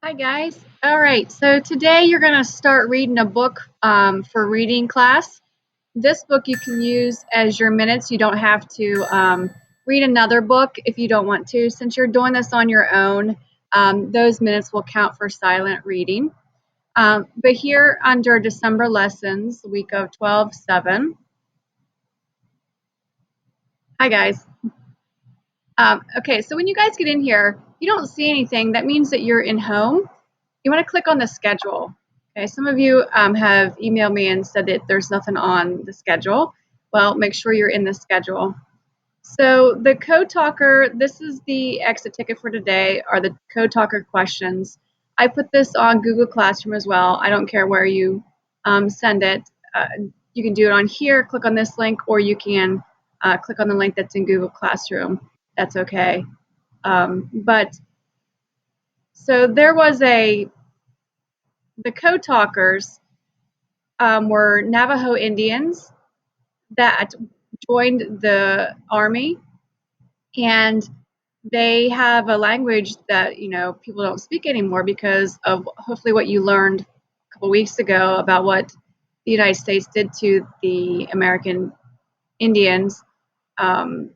Hi, guys. All right, so today you're going to start reading a book for reading class. This book you can use as your minutes. You don't have to read another book if you don't want to. Since you're doing this on your own, those minutes will count for silent reading. But here under December lessons, the week of 12/7. Hi, guys. Okay, so when you guys get in here, you don't see anything. That means that you're in home. You want to click on the schedule. Okay, some of you have emailed me and said that there's nothing on the schedule. Well, make sure you're in the schedule. So the Code Talker, this is the exit ticket for today, are the Code Talker questions. I put this on Google Classroom as well. I don't care where you send it. You can do it on here, click on this link, or you can click on the link that's in Google Classroom. That's okay. But so there was the Code Talkers were Navajo Indians that joined the army, and they have a language that people don't speak anymore because of hopefully what you learned a couple weeks ago about what the United States did to the American Indians. Um,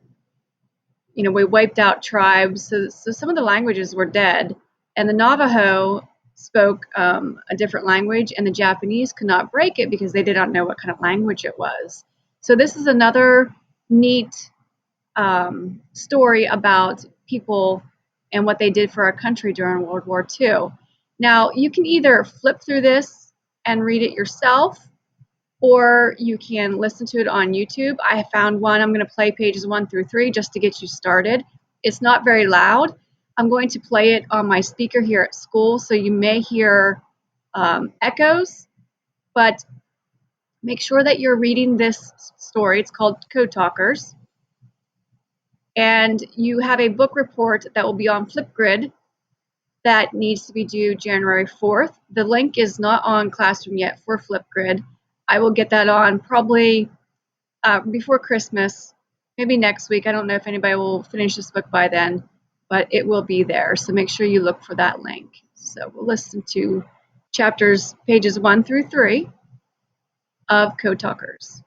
we wiped out tribes, so some of the languages were dead, and the Navajo spoke a different language, and the Japanese could not break it because they did not know what kind of language it was. So this is another neat story about people and what they did for our country during World War II. Now, you can either flip through this and read it yourself, or you can listen to it on YouTube. I found one. I'm going to play pages 1 through 3 just to get you started. It's not very loud. I'm going to play it on my speaker here at school, so you may hear echoes, but make sure that you're reading this story. It's called Code Talkers. And you have a book report that will be on Flipgrid that needs to be due January 4th. The link is not on Classroom yet for Flipgrid. I will get that on probably before Christmas, maybe next week. I don't know if anybody will finish this book by then, but it will be there. So make sure you look for that link. So we'll listen to pages 1 through 3 of Code Talkers.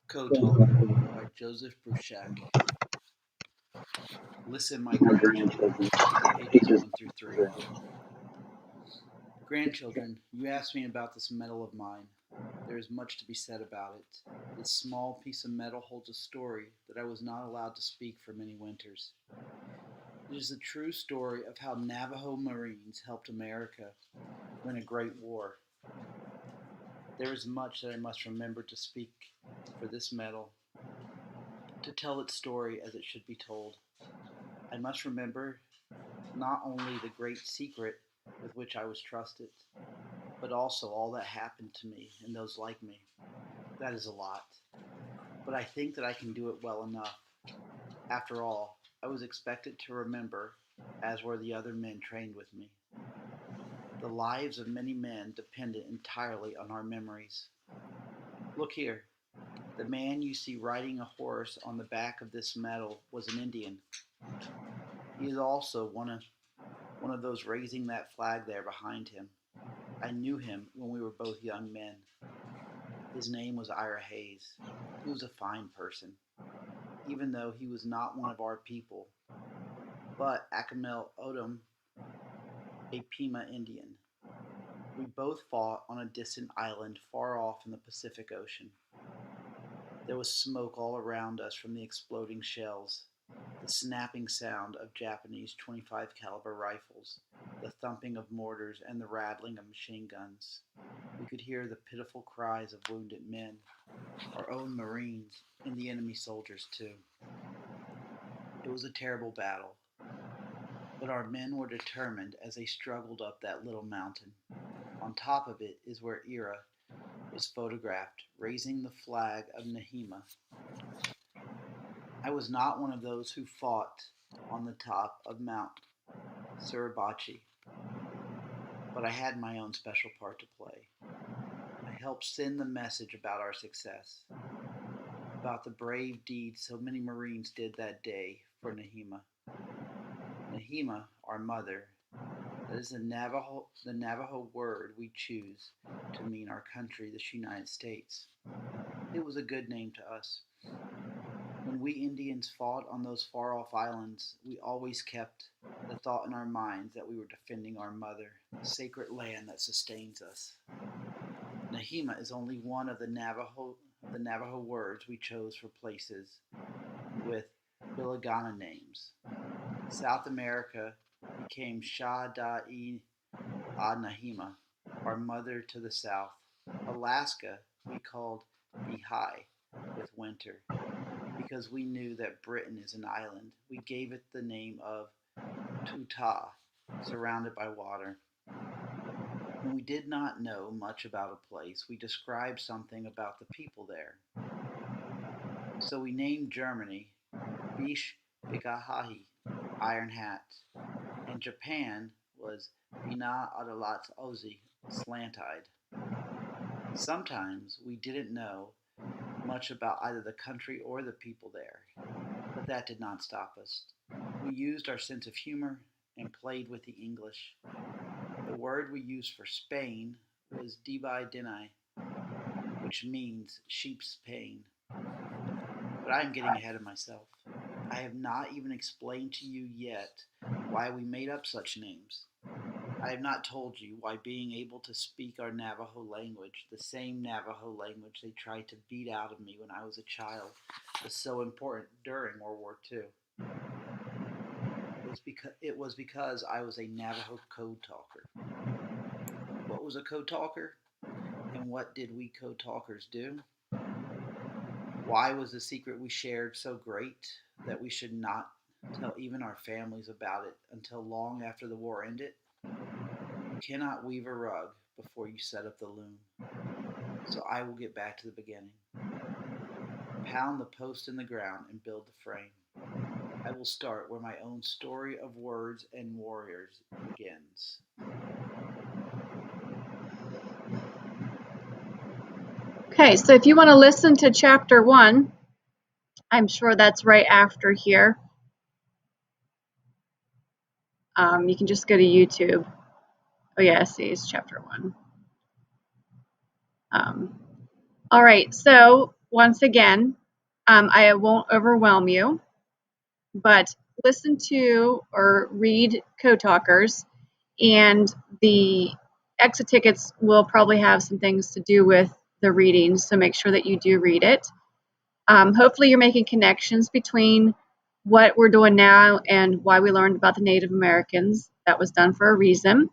Code Talker by Joseph Bruchac. Listen, my grandchildren. Pages 1 through 3. Grandchildren, you asked me about this medal of mine. There is much to be said about it. This small piece of metal holds a story that I was not allowed to speak for many winters. It is the true story of how Navajo Marines helped America win a great war. There is much that I must remember to speak for this medal, to tell its story as it should be told. I must remember not only the great secret with which I was trusted, but also all that happened to me and those like me. That is a lot. But I think that I can do it well enough. After all, I was expected to remember, as were the other men trained with me. The lives of many men depended entirely on our memories. Look here. The man you see riding a horse on the back of this medal was an Indian. He is also one of those raising that flag there behind him. I knew him when we were both young men. His name was Ira Hayes. He was a fine person, even though he was not one of our people, but Acamel Odom, a Pima Indian. We both fought on a distant island far off in the Pacific Ocean. There was smoke all around us from the exploding shells, the snapping sound of Japanese 25 caliber rifles, the thumping of mortars, and the rattling of machine guns. We could hear the pitiful cries of wounded men, our own Marines, and the enemy soldiers too. It was a terrible battle, but our men were determined as they struggled up that little mountain. On top of it is where Ira was photographed, raising the flag of Nehima. I was not one of those who fought on the top of Mount Suribachi, but I had my own special part to play. I helped send the message about our success, about the brave deeds so many Marines did that day for Nahima. Nahima, our mother, that is the Navajo word we choose to mean our country, the United States. It was a good name to us. When we Indians fought on those far-off islands, we always kept the thought in our minds that we were defending our mother, the sacred land that sustains us. Nahima is only one of the Navajo words we chose for places with Bilagana names. South America became Nahima, our mother to the south. Alaska we called Bihai with winter. Because we knew that Britain is an island, we gave it the name of Tuta, surrounded by water. When we did not know much about a place, we described something about the people there. So we named Germany Bish Bikahahi, Iron Hat, and Japan was Bina Adalat Ozi, Slant-Eyed. Sometimes we didn't know much about either the country or the people there, but that did not stop us. We used our sense of humor and played with the English. The word we used for Spain was Dibai Dinai, which means sheep's pain. But I am getting ahead of myself. I have not even explained to you yet why we made up such names. I have not told you why being able to speak our Navajo language, the same Navajo language they tried to beat out of me when I was a child, was so important during World War II. It was because I was a Navajo code talker. What was a code talker? And what did we code talkers do? Why was the secret we shared so great that we should not tell even our families about it until long after the war ended? You cannot weave a rug before you set up the loom. So I will get back to the beginning. Pound the post in the ground and build the frame. I will start where my own story of words and warriors begins. Okay, so if you want to listen to chapter 1, I'm sure that's right after here. You can just go to YouTube. Oh yeah, see, it's chapter 1. All right, so once again, I won't overwhelm you, but listen to or read Code Talkers, and the exit tickets will probably have some things to do with the reading, so make sure that you do read it. Hopefully you're making connections between what we're doing now and why we learned about the Native Americans. That was done for a reason.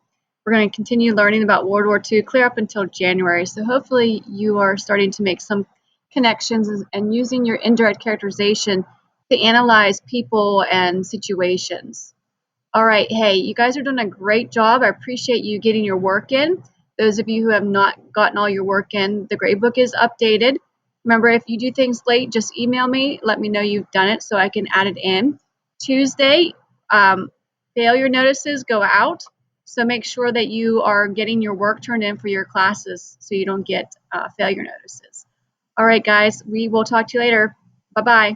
We're going to continue learning about World War II clear up until January. So hopefully you are starting to make some connections and using your indirect characterization to analyze people and situations. All right, hey, you guys are doing a great job. I appreciate you getting your work in. Those of you who have not gotten all your work in, the gradebook is updated. Remember, if you do things late, just email me. Let me know you've done it so I can add it in. Tuesday, failure notices go out. So make sure that you are getting your work turned in for your classes so you don't get failure notices. All right, guys, we will talk to you later. Bye-bye.